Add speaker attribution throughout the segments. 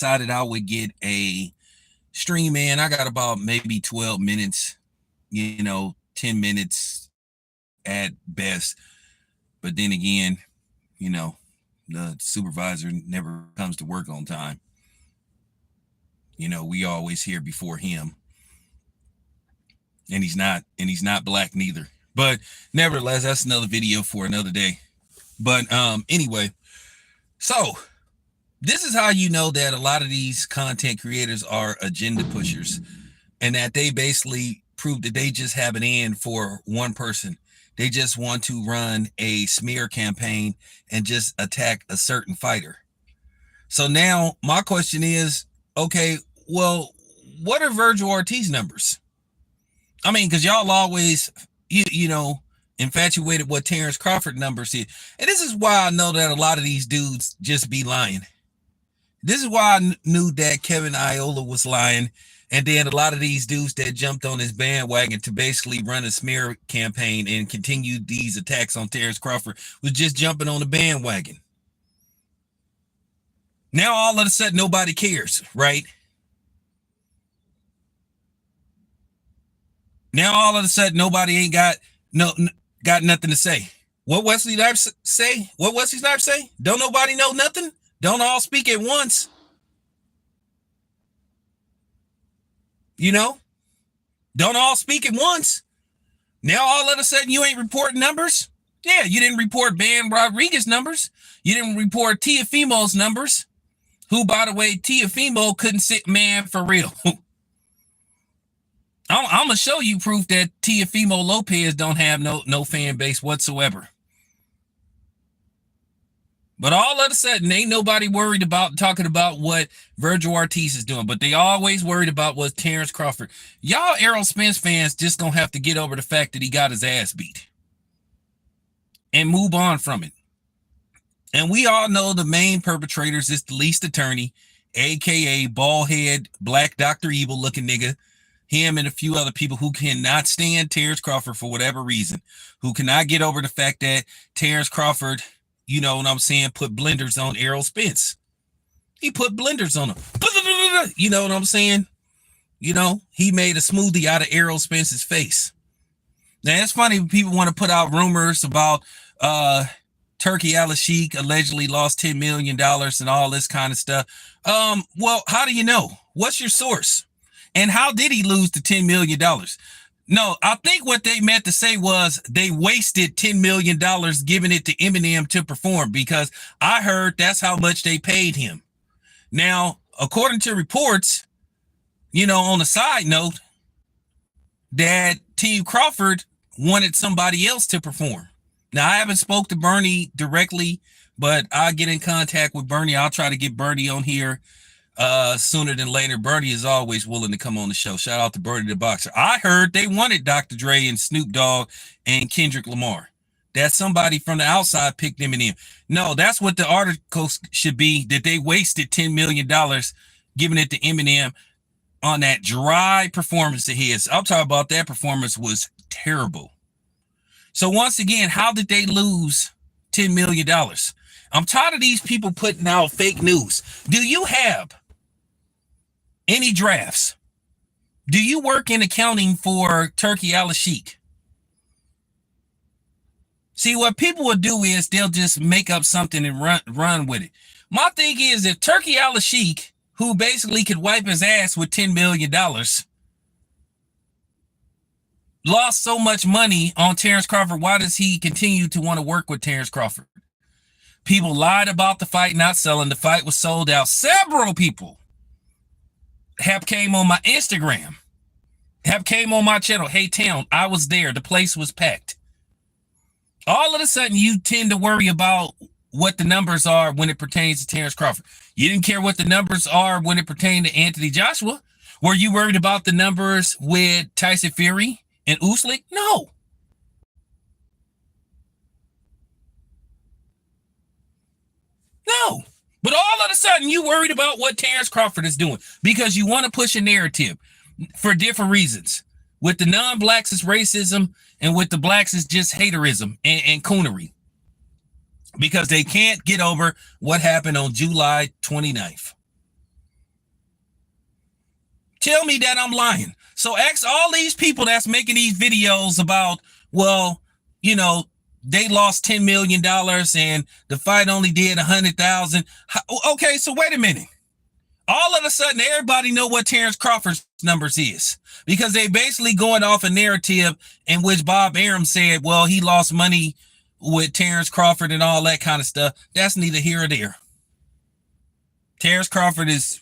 Speaker 1: decided I would get a stream in. I got about maybe 12 minutes, 10 minutes at best. But then again, the supervisor never comes to work on time. We always here before him. And he's not black neither. But nevertheless, that's another video for another day. But anyway, so this is how you know that a lot of these content creators are agenda pushers, and that they basically prove that they just have an end for one person. They just want to run a smear campaign and just attack a certain fighter. So now my question is, okay, well, what are Virgil Ortiz numbers? I mean, because y'all always, infatuated what Terrence Crawford numbers is. And this is why I know that a lot of these dudes just be lying. This is why I knew that Kevin Iola was lying. And then a lot of these dudes that jumped on his bandwagon to basically run a smear campaign and continue these attacks on Terrence Crawford was just jumping on the bandwagon. Now all of a sudden nobody cares, right? Now all of a sudden nobody ain't got nothing to say. What Wesley Snipes say? What Wesley Snipes say? Don't nobody know nothing? Don't all speak at once? Don't all speak at once? Now all of a sudden you ain't reporting numbers? Yeah, you didn't report Ban Rodriguez numbers. You didn't report Teofimo's numbers. Who, by the way, Teofimo couldn't sit man for real. I'm going to show you proof that Teofimo Lopez don't have no fan base whatsoever. But all of a sudden, ain't nobody worried about talking about what Virgil Ortiz is doing. But they always worried about what Terrence Crawford. Y'all Errol Spence fans just going to have to get over the fact that he got his ass beat. And move on from it. And we all know the main perpetrators is the least attorney, a.k.a. bald-head, black Dr. Evil looking nigga. Him and a few other people who cannot stand Terrence Crawford for whatever reason. Who cannot get over the fact that Terrence Crawford, you know what I'm saying, put blenders on Errol Spence. He put blenders on him. You know what I'm saying? He made a smoothie out of Errol Spence's face. Now, it's funny when people want to put out rumors about Turkey Al-Sheikh allegedly lost $10 million and all this kind of stuff. Well, how do you know? What's your source? And how did he lose the $10 million? No, I think what they meant to say was they wasted $10 million giving it to Eminem to perform, because I heard that's how much they paid him. Now, according to reports, on a side note, that Team Crawford wanted somebody else to perform. Now, I haven't spoke to Bernie directly, but I'll get in contact with Bernie. I'll try to get Bernie on here sooner than later. Bernie is always willing to come on the show. Shout out to Bernie the Boxer. I heard they wanted Dr. Dre and Snoop Dogg and Kendrick Lamar. That somebody from the outside picked them in. No, that's what the article should be, that they wasted $10 million giving it to Eminem on that dry performance of his. I'm talking about that performance was terrible. So once again, how did they lose $10 million? I'm tired of these people putting out fake news. Do you have any drafts? Do you work in accounting for Turkey Al-Sheikh? See, what people will do is they'll just make up something and run with it. My thing is, if Turkey Al-Sheikh, who basically could wipe his ass with $10 million, lost so much money on Terrence Crawford, why does he continue to want to work with Terrence Crawford? People lied about the fight not selling. The fight was sold out. Several people have came on my Instagram, have came on my channel. Hey, town, I was there. The place was packed. All of a sudden, you tend to worry about what the numbers are when it pertains to Terrence Crawford. You didn't care what the numbers are when it pertained to Anthony Joshua. Were you worried about the numbers with Tyson Fury and Usyk? No. No. But all of a sudden, you worried about what Terrence Crawford is doing because you want to push a narrative for different reasons. With the non-blacks, it's racism, and with the blacks, it's just haterism and coonery. Because they can't get over what happened on July 29th. Tell me that I'm lying. So ask all these people that's making these videos about, well, you know, they lost $10 million and the fight only did 100,000. Okay, so wait a minute. All of a sudden, everybody know what Terrence Crawford's numbers is because they basically going off a narrative in which Bob Arum said, well, he lost money with Terrence Crawford and all that kind of stuff. That's neither here or there. Terrence Crawford is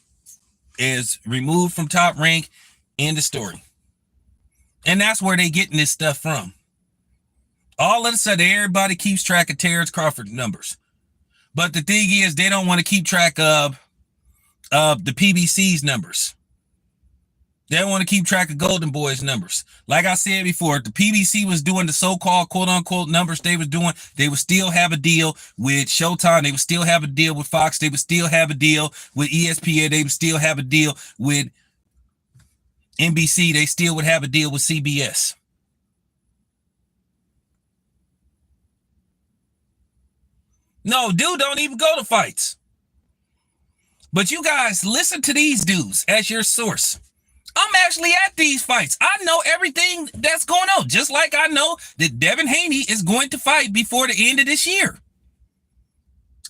Speaker 1: removed from Top Rank. End of story. And that's where they getting this stuff from. All of a sudden, everybody keeps track of Terrence Crawford numbers. But the thing is, they don't want to keep track of the PBC's numbers. They don't want to keep track of Golden Boy's numbers. Like I said before, if the PBC was doing the so-called quote-unquote numbers they was doing, they would still have a deal with Showtime. They would still have a deal with Fox. They would still have a deal with ESPN. They would still have a deal with NBC. They still would have a deal with CBS. No, dude don't even go to fights. But you guys listen to these dudes as your source. I'm actually at these fights. I know everything that's going on, just like I know that Devin Haney is going to fight before the end of this year.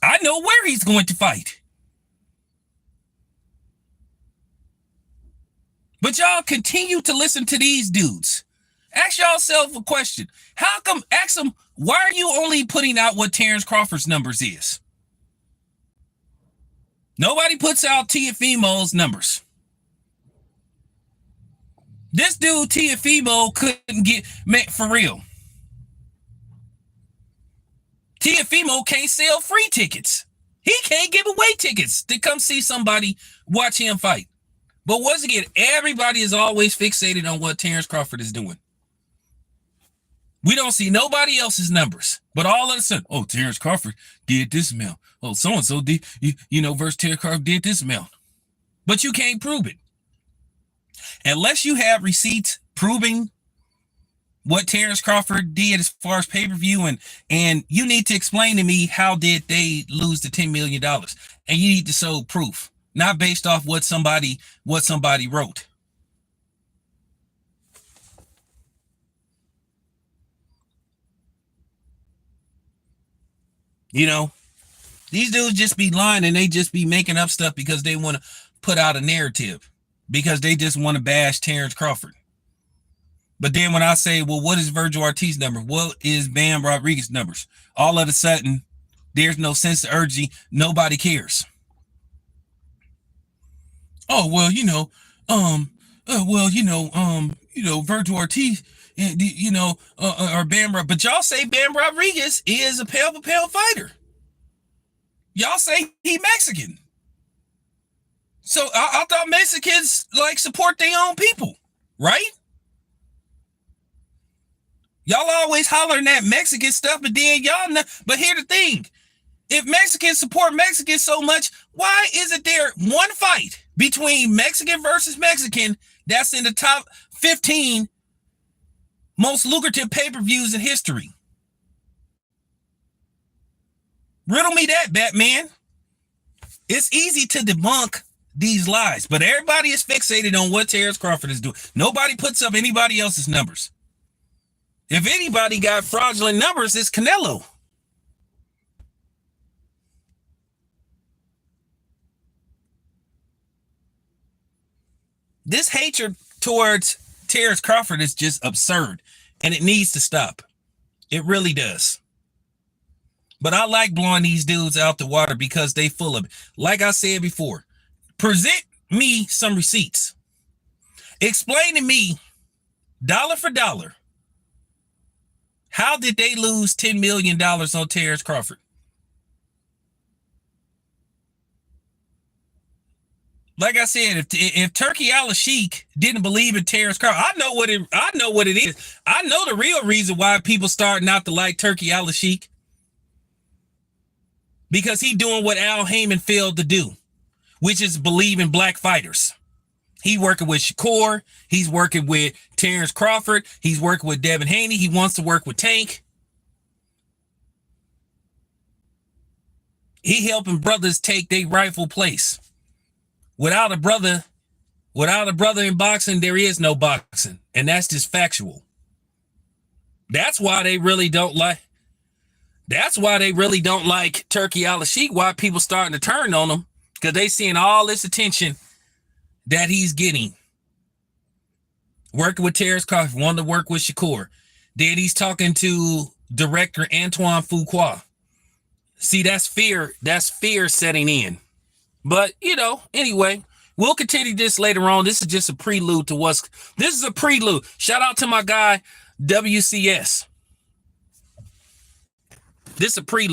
Speaker 1: I know where he's going to fight. But y'all continue to listen to these dudes. Ask yourself a question. How come, ask them, why are you only putting out what Terrence Crawford's numbers is? Nobody puts out Teofimo's numbers. This dude, Teofimo, couldn't get, for real. Teofimo can't sell free tickets. He can't give away tickets to come see somebody watch him fight. But once again, everybody is always fixated on what Terrence Crawford is doing. We don't see nobody else's numbers. But all of a sudden, oh, Terrence Crawford did this amount. Oh, so-and-so did, versus Terrence Crawford did this amount. But you can't prove it. Unless you have receipts proving what Terrence Crawford did as far as pay-per-view, and you need to explain to me how did they lose the $10 million. And you need to show proof, not based off what somebody wrote. These dudes just be lying and they just be making up stuff because they want to put out a narrative, because they just want to bash Terrence Crawford. But then when I say, well, what is Virgil Ortiz number? What is Bam Rodriguez numbers? All of a sudden, there's no sense of urgency. Nobody cares. Oh, well, Virgil Ortiz, or Bam, but y'all say Bam Rodriguez is a pale fighter. Y'all say he Mexican. So I thought Mexicans support their own people, right? Y'all always hollering that Mexican stuff, but then y'all know. But here's the thing. If Mexicans support Mexicans so much, why isn't there one fight between Mexican versus Mexican that's in the top 15 most lucrative pay-per-views in history? Riddle me that, Batman. It's easy to debunk these lies, but everybody is fixated on what Terrence Crawford is doing. Nobody puts up anybody else's numbers. If anybody got fraudulent numbers, it's Canelo. This hatred towards Terrence Crawford is just absurd, and it needs to stop. It really does. But I like blowing these dudes out the water because they full of it. Like I said before, present me some receipts. Explain to me, dollar for dollar, how did they lose $10 million on Terrence Crawford? Like I said, if Turkey Al-Sheikh didn't believe in Terrence Crawford, I know what it is. I know the real reason why people start not to like Turkey Al-Sheikh. Because he doing what Al Heyman failed to do, which is believe in black fighters. He working with Shakur. He's working with Terrence Crawford. He's working with Devin Haney. He wants to work with Tank. He helping brothers take their rightful place. Without a brother Without a brother in boxing, there is no boxing. And that's just factual. That's why they really don't like Turkey Al-Sheikh, why people starting to turn on him, because they seeing all this attention that he's getting. Working with Terrence Crawford, wanting to work with Shakur. Then he's talking to director Antoine Fuqua. See, that's fear setting in. But, anyway, we'll continue this later on. This is just a prelude to this is a prelude. Shout out to my guy, WCS. This is a prelude.